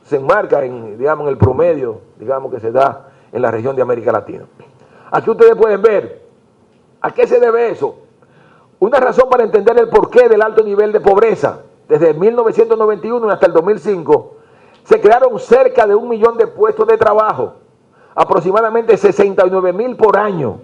se enmarca en, digamos, en el promedio, digamos, que se da en la región de América Latina. Aquí ustedes pueden ver a qué se debe eso. Una razón para entender el porqué del alto nivel de pobreza. Desde 1991 hasta el 2005 se crearon cerca de 1 millón de puestos de trabajo, aproximadamente 69,000 por año,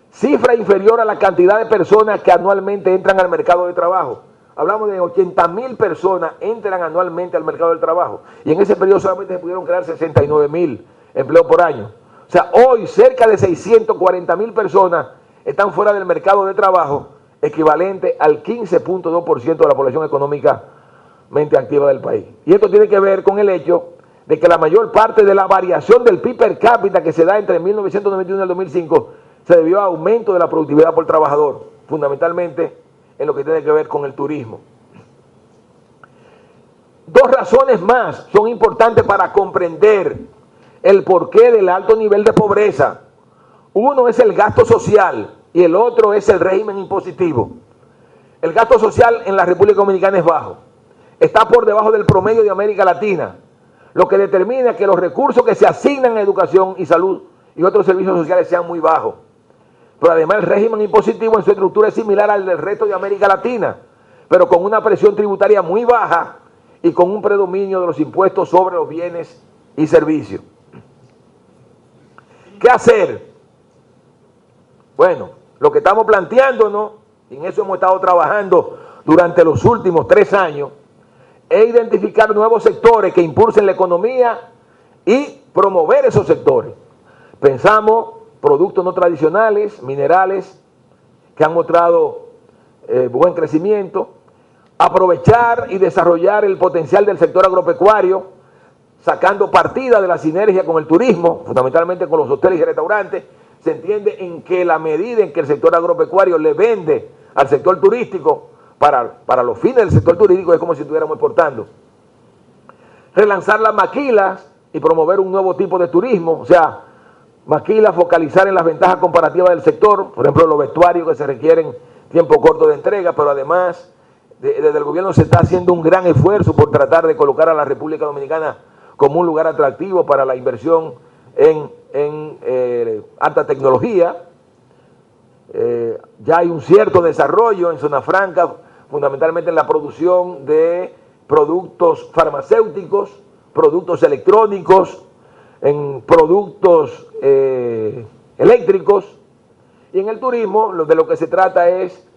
cifra inferior a la cantidad de personas que anualmente entran al mercado de trabajo. Hablamos de 80,000 personas entran anualmente al mercado del trabajo y en ese periodo solamente se pudieron crear 69,000 empleos por año. O sea, hoy cerca de 640,000 personas están fuera del mercado de trabajo, equivalente al 15.2% de la población económicamente activa del país. Y esto tiene que ver con el hecho de que la mayor parte de la variación del PIB per cápita que se da entre 1991 y el 2005 se debió a aumento de la productividad por trabajador, fundamentalmente en lo que tiene que ver con el turismo. Dos razones más son importantes para comprender el porqué del alto nivel de pobreza. Uno es el gasto social y el otro es el régimen impositivo. El gasto social en la República Dominicana es bajo. Está por debajo del promedio de América Latina, lo que determina que los recursos que se asignan a educación y salud y otros servicios sociales sean muy bajos. Pero además el régimen impositivo en su estructura es similar al del resto de América Latina, pero con una presión tributaria muy baja y con un predominio de los impuestos sobre los bienes y servicios. ¿Qué hacer? Bueno, lo que estamos planteándonos, y en eso hemos estado trabajando durante los últimos 3 años, es identificar nuevos sectores que impulsen la economía y promover esos sectores. Pensamos productos no tradicionales, minerales, que han mostrado buen crecimiento, aprovechar y desarrollar el potencial del sector agropecuario, sacando partida de la sinergia con el turismo, fundamentalmente con los hoteles y restaurantes. Se entiende en que la medida en que el sector agropecuario le vende al sector turístico, para los fines del sector turístico, es como si estuviéramos exportando. Relanzar las maquilas y promover un nuevo tipo de turismo, o sea, maquilas, focalizar en las ventajas comparativas del sector, por ejemplo, los vestuarios que se requieren tiempo corto de entrega, pero además desde el gobierno se está haciendo un gran esfuerzo por tratar de colocar a la República Dominicana como un lugar atractivo para la inversión en alta tecnología. Ya hay un cierto desarrollo en Zona Franca, fundamentalmente en la producción de productos farmacéuticos, productos electrónicos, en productos eléctricos, y en el turismo de lo que se trata es,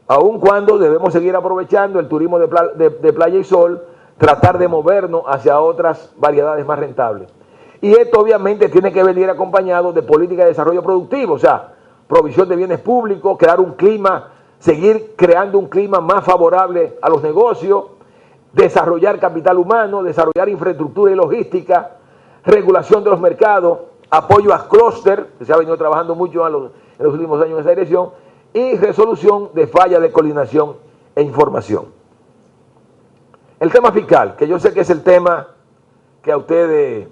aun cuando debemos seguir aprovechando el turismo de playa y sol, tratar de movernos hacia otras variedades más rentables. Y esto obviamente tiene que venir acompañado de política de desarrollo productivo, o sea, provisión de bienes públicos, crear un clima, seguir creando un clima más favorable a los negocios, desarrollar capital humano, desarrollar infraestructura y logística, regulación de los mercados, apoyo a clúster, que se ha venido trabajando mucho en los últimos años en esa dirección, y resolución de fallas de coordinación e información. El tema fiscal, que yo sé que es el tema que a ustedes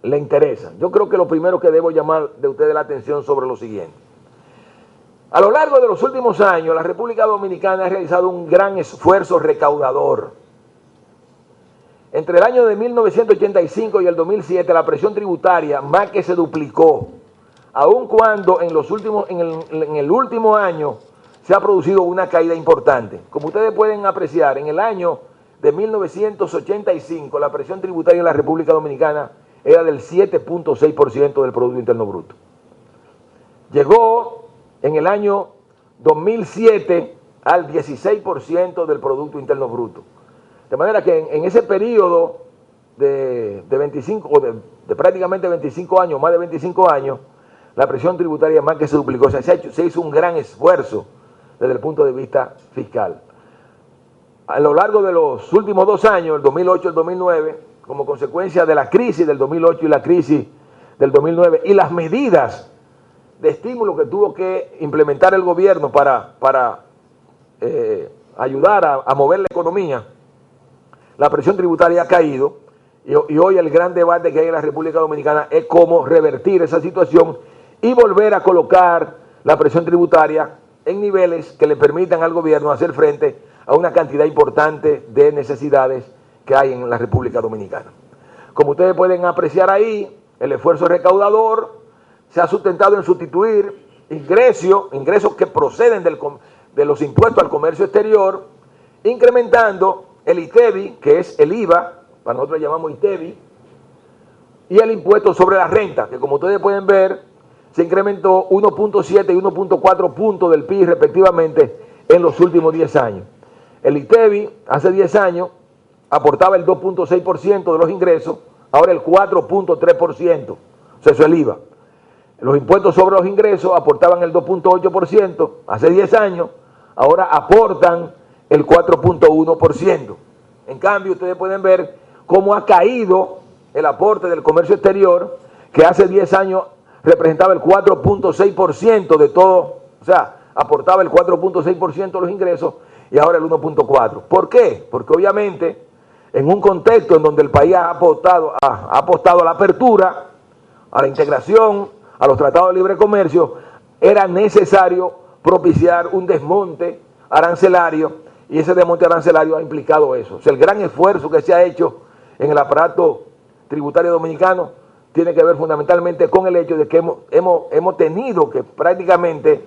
le interesa. Yo creo que lo primero que debo llamar de ustedes la atención sobre lo siguiente. A lo largo de los últimos años, la República Dominicana ha realizado un gran esfuerzo recaudador. Entre el año de 1985 y el 2007, la presión tributaria más que se duplicó, aun cuando en el último año se ha producido una caída importante. Como ustedes pueden apreciar, en el año de 1985, la presión tributaria en la República Dominicana era del 7.6% del Producto Interno Bruto. Llegó en el año 2007 al 16% del Producto Interno Bruto. De manera que en ese periodo de prácticamente 25 años, más de 25 años, la presión tributaria más que se duplicó. O sea, se hizo un gran esfuerzo desde el punto de vista fiscal. A lo largo de los últimos 2 años, el 2008 y el 2009, como consecuencia de la crisis del 2008 y la crisis del 2009 y las medidas de estímulo que tuvo que implementar el gobierno para ayudar a mover la economía, la presión tributaria ha caído y hoy el gran debate que hay en la República Dominicana es cómo revertir esa situación y volver a colocar la presión tributaria en niveles que le permitan al gobierno hacer frente a una cantidad importante de necesidades que hay en la República Dominicana. Como ustedes pueden apreciar ahí, el esfuerzo recaudador se ha sustentado en sustituir ingresos que proceden de los impuestos al comercio exterior, incrementando el ITEVI, que es el IVA, para nosotros le llamamos ITEVI, y el impuesto sobre la renta, que como ustedes pueden ver, se incrementó 1.7 y 1.4 puntos del PIB respectivamente en los últimos 10 años. El ITEVI hace 10 años aportaba el 2.6% de los ingresos, ahora el 4.3%, o sea, eso es el IVA. Los impuestos sobre los ingresos aportaban el 2.8% hace 10 años, ahora aportan el 4.1%. En cambio, ustedes pueden ver cómo ha caído el aporte del comercio exterior, que hace 10 años representaba el 4.6% de todo, o sea, aportaba el 4.6% de los ingresos y ahora el 1.4%. ¿Por qué? Porque obviamente en un contexto en donde el país ha apostado a la apertura, a la integración, a los tratados de libre comercio, era necesario propiciar un desmonte arancelario, y ese desmonte arancelario ha implicado eso. O sea, el gran esfuerzo que se ha hecho en el aparato tributario dominicano tiene que ver fundamentalmente con el hecho de que hemos tenido que prácticamente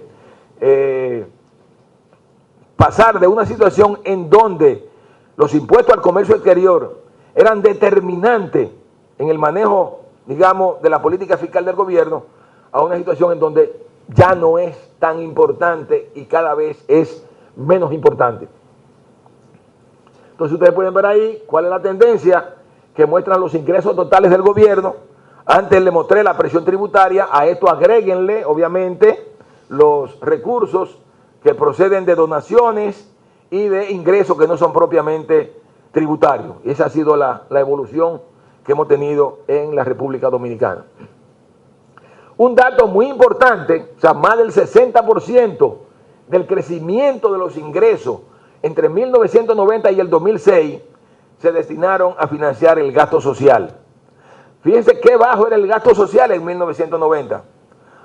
pasar de una situación en donde los impuestos al comercio exterior eran determinantes en el manejo, digamos, de la política fiscal del gobierno, a una situación en donde ya no es tan importante y cada vez es menos importante. Entonces ustedes pueden ver ahí cuál es la tendencia que muestran los ingresos totales del gobierno. Antes le mostré la presión tributaria, a esto agréguenle, obviamente, los recursos que proceden de donaciones y de ingresos que no son propiamente tributarios. Y esa ha sido la evolución que hemos tenido en la República Dominicana. Un dato muy importante, o sea, más del 60% del crecimiento de los ingresos entre 1990 y el 2006 se destinaron a financiar el gasto social. Fíjense qué bajo era el gasto social en 1990.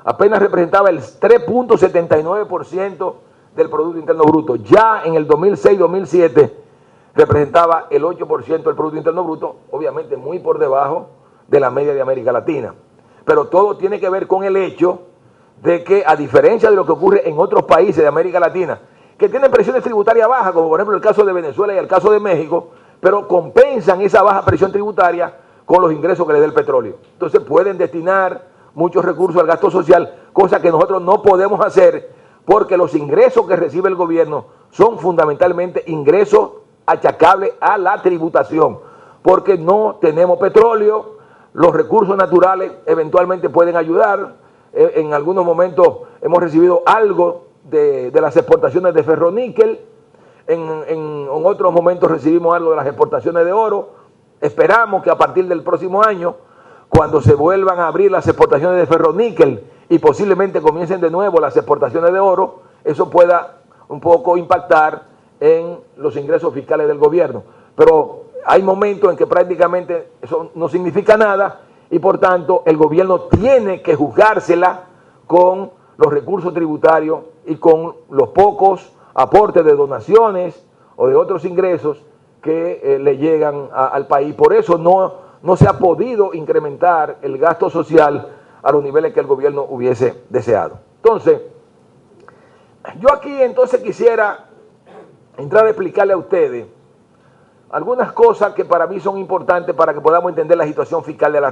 Apenas representaba el 3.79% del Producto Interno Bruto. Ya en el 2006-2007 representaba el 8% del Producto Interno Bruto, obviamente muy por debajo de la media de América Latina. Pero todo tiene que ver con el hecho de que, a diferencia de lo que ocurre en otros países de América Latina, que tienen presiones tributarias bajas, como por ejemplo el caso de Venezuela y el caso de México, pero compensan esa baja presión tributaria con los ingresos que les da el petróleo. Entonces pueden destinar muchos recursos al gasto social, cosa que nosotros no podemos hacer porque los ingresos que recibe el gobierno son fundamentalmente ingresos achacables a la tributación, porque no tenemos petróleo. Los recursos naturales eventualmente pueden ayudar. En algunos momentos hemos recibido algo de las exportaciones de ferroníquel. En otros momentos recibimos algo de las exportaciones de oro. Esperamos que a partir del próximo año, cuando se vuelvan a abrir las exportaciones de ferroníquel y posiblemente comiencen de nuevo las exportaciones de oro, eso pueda un poco impactar en los ingresos fiscales del gobierno. Pero hay momentos en que prácticamente eso no significa nada y por tanto el gobierno tiene que juzgársela con los recursos tributarios y con los pocos aportes de donaciones o de otros ingresos que le llegan al país. Por eso no se ha podido incrementar el gasto social a los niveles que el gobierno hubiese deseado. Entonces, yo aquí entonces quisiera entrar a explicarle a ustedes algunas cosas que para mí son importantes para que podamos entender la situación fiscal de la